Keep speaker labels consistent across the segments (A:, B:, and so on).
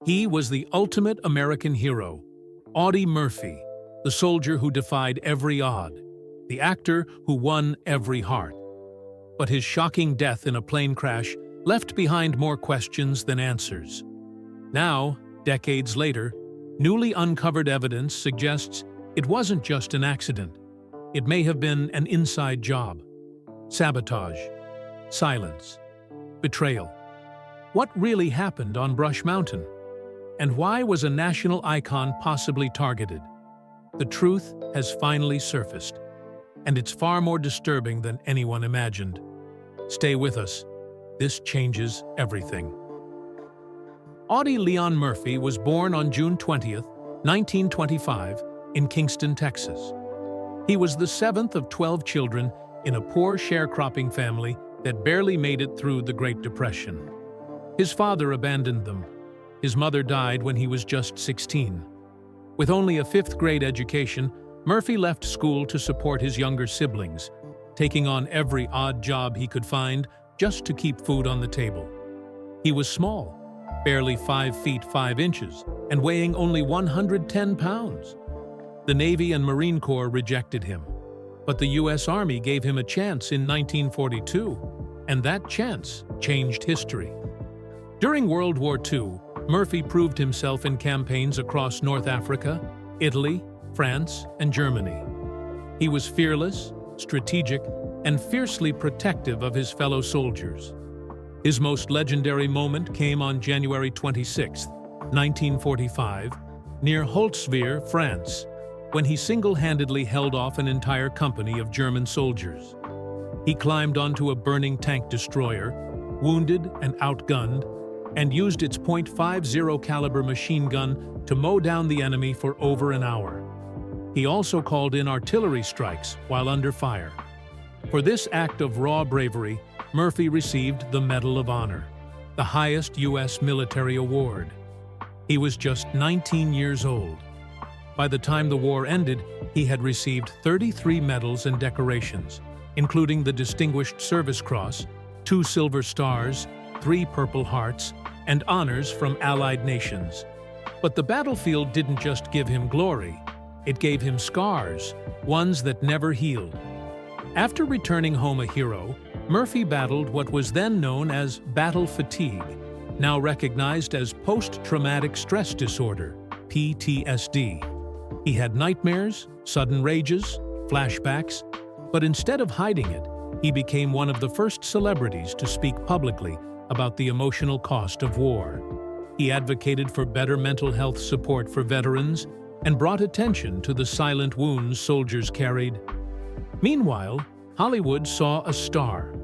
A: He was the ultimate American hero, Audie Murphy, the soldier who defied every odd, the actor who won every heart. But his shocking death in a plane crash left behind more questions than answers. Now, decades later, newly uncovered evidence suggests it wasn't just an accident. It may have been an inside job. Sabotage, silence, betrayal. What really happened on Brush Mountain? And why was a national icon possibly targeted? The truth has finally surfaced, and it's far more disturbing than anyone imagined. Stay with us. This changes everything. Audie Leon Murphy was born on June 20th, 1925, in Kingston, Texas. He was the seventh of 12 children in a poor sharecropping family that barely made it through the Great Depression. His father abandoned them. His mother died when he was just 16. With only a fifth-grade education, Murphy left school to support his younger siblings, taking on every odd job he could find just to keep food on the table. He was small, barely 5 feet 5 inches, and weighing only 110 pounds. The Navy and Marine Corps rejected him, but the U.S. Army gave him a chance in 1942, and that chance changed history. During World War II, Murphy proved himself in campaigns across North Africa, Italy, France, and Germany. He was fearless, strategic, and fiercely protective of his fellow soldiers. His most legendary moment came on January 26, 1945, near Holtzwihr, France, when he single-handedly held off an entire company of German soldiers. He climbed onto a burning tank destroyer, wounded and outgunned, and used its .50 caliber machine gun to mow down the enemy for over an hour. He also called in artillery strikes while under fire. For this act of raw bravery, Murphy received the Medal of Honor, the highest U.S. military award. He was just 19 years old. By the time the war ended, he had received 33 medals and decorations, including the Distinguished Service Cross, 2 Silver Stars, 3 Purple Hearts, and honors from allied nations. But the battlefield didn't just give him glory, it gave him scars, ones that never healed. After returning home a hero, Murphy battled what was then known as battle fatigue, now recognized as post-traumatic stress disorder, PTSD. He had nightmares, sudden rages, flashbacks, but instead of hiding it, he became one of the first celebrities to speak publicly about the emotional cost of war. He advocated for better mental health support for veterans and brought attention to the silent wounds soldiers carried. Meanwhile, Hollywood saw a star.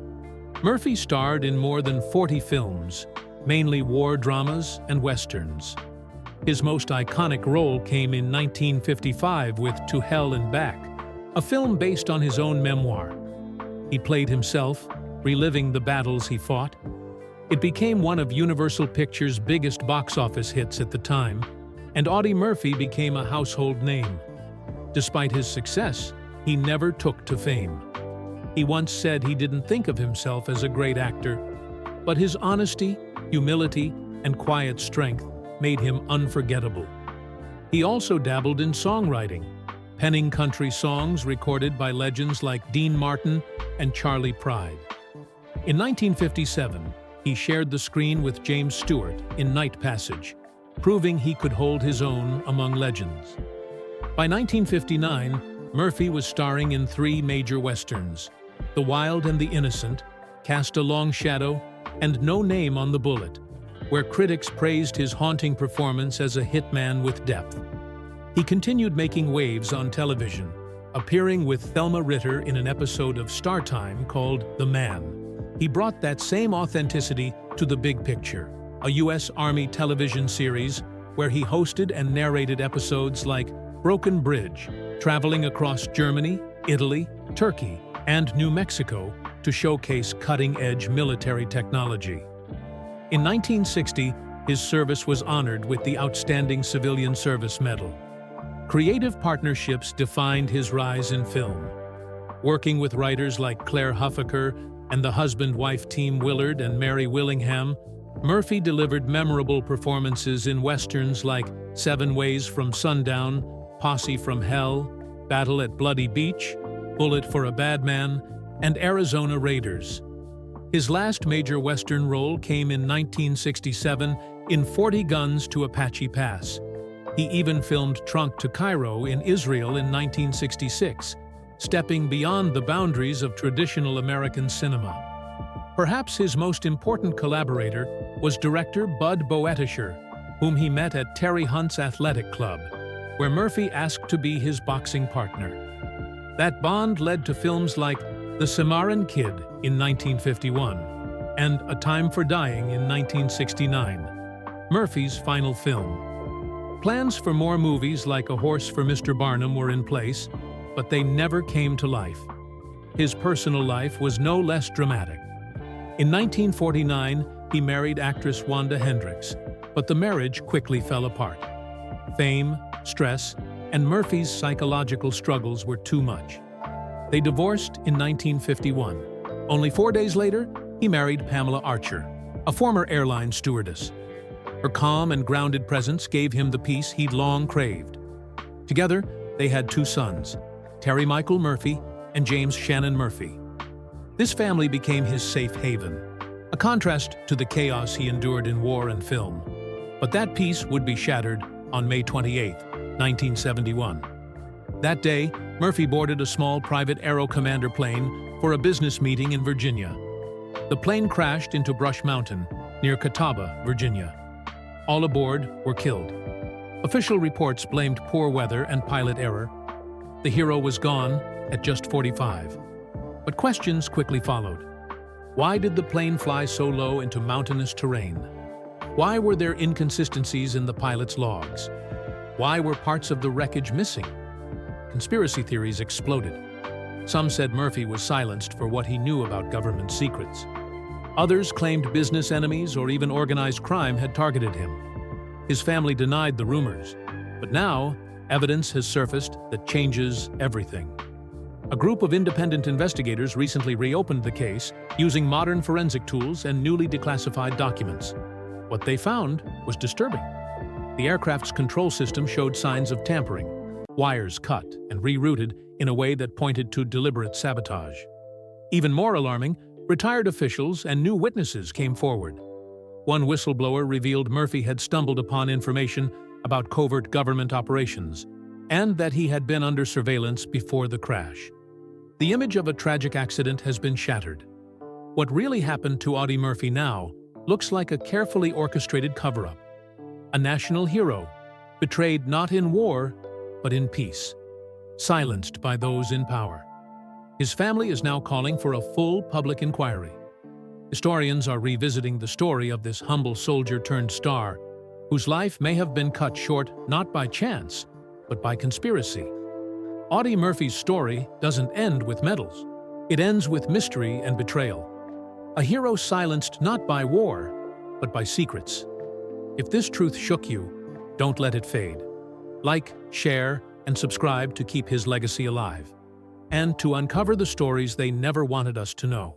A: Murphy starred in more than 40 films, mainly war dramas and westerns. His most iconic role came in 1955 with To Hell and Back, a film based on his own memoir. He played himself, reliving the battles he fought. It became one of Universal Pictures' biggest box office hits at the time, and Audie Murphy became a household name. Despite his success, he never took to fame. He once said he didn't think of himself as a great actor, but his honesty, humility, and quiet strength made him unforgettable. He also dabbled in songwriting, penning country songs recorded by legends like Dean Martin and Charlie Pride. In 1957, he shared the screen with James Stewart in Night Passage, proving he could hold his own among legends. By 1959, Murphy was starring in 3 major westerns: The Wild and the Innocent, Cast a Long Shadow, and No Name on the Bullet, where critics praised his haunting performance as a hitman with depth. He continued making waves on television, appearing with Thelma Ritter in an episode of Star Time called The Man. He brought that same authenticity to The Big Picture, a U.S. Army television series where he hosted and narrated episodes like Broken Bridge, traveling across Germany, Italy, Turkey, and New Mexico to showcase cutting-edge military technology. In 1960, his service was honored with the Outstanding Civilian Service Medal. Creative partnerships defined his rise in film. Working with writers like Claire Huffaker and the husband-wife team Willard and Mary Willingham, Murphy delivered memorable performances in westerns like 7 Ways from Sundown, Posse from Hell, Battle at Bloody Beach, Bullet for a Bad Man, and Arizona Raiders. His last major western role came in 1967 in 40 Guns to Apache Pass. He even filmed Trunk to Cairo in Israel in 1966, stepping beyond the boundaries of traditional American cinema. Perhaps his most important collaborator was director Bud Boetticher, whom he met at Terry Hunt's Athletic Club, where Murphy asked to be his boxing partner. That bond led to films like The Cimarron Kid in 1951 and A Time for Dying in 1969, Murphy's final film. Plans for more movies like A Horse for Mr. Barnum were in place, but they never came to life. His personal life was no less dramatic. In 1949, he married actress Wanda Hendricks, but the marriage quickly fell apart. Fame, stress, and Murphy's psychological struggles were too much. They divorced in 1951. Only 4 days later, he married Pamela Archer, a former airline stewardess. Her calm and grounded presence gave him the peace he'd long craved. Together, they had 2 sons, Terry Michael Murphy and James Shannon Murphy. This family became his safe haven, a contrast to the chaos he endured in war and film. But that peace would be shattered on May 28, 1971. That day, Murphy boarded a small private Aero Commander plane for a business meeting in Virginia. The plane crashed into Brush Mountain, near Catawba, Virginia. All aboard were killed. Official reports blamed poor weather and pilot error. The hero was gone at just 45. But questions quickly followed. Why did the plane fly so low into mountainous terrain? Why were there inconsistencies in the pilot's logs? Why were parts of the wreckage missing? Conspiracy theories exploded. Some said Murphy was silenced for what he knew about government secrets. Others claimed business enemies or even organized crime had targeted him. His family denied the rumors, but now evidence has surfaced that changes everything. A group of independent investigators recently reopened the case using modern forensic tools and newly declassified documents. What they found was disturbing. The aircraft's control system showed signs of tampering, wires cut and rerouted in a way that pointed to deliberate sabotage. Even more alarming, retired officials and new witnesses came forward. One whistleblower revealed Murphy had stumbled upon information about covert government operations and that he had been under surveillance before the crash. The image of a tragic accident has been shattered. What really happened to Audie Murphy now looks like a carefully orchestrated cover-up. A national hero, betrayed not in war, but in peace, silenced by those in power. His family is now calling for a full public inquiry. Historians are revisiting the story of this humble soldier-turned-star, whose life may have been cut short not by chance, but by conspiracy. Audie Murphy's story doesn't end with medals. It ends with mystery and betrayal. A hero silenced not by war, but by secrets. If this truth shook you, don't let it fade. Like, share, and subscribe to keep his legacy alive, and to uncover the stories they never wanted us to know.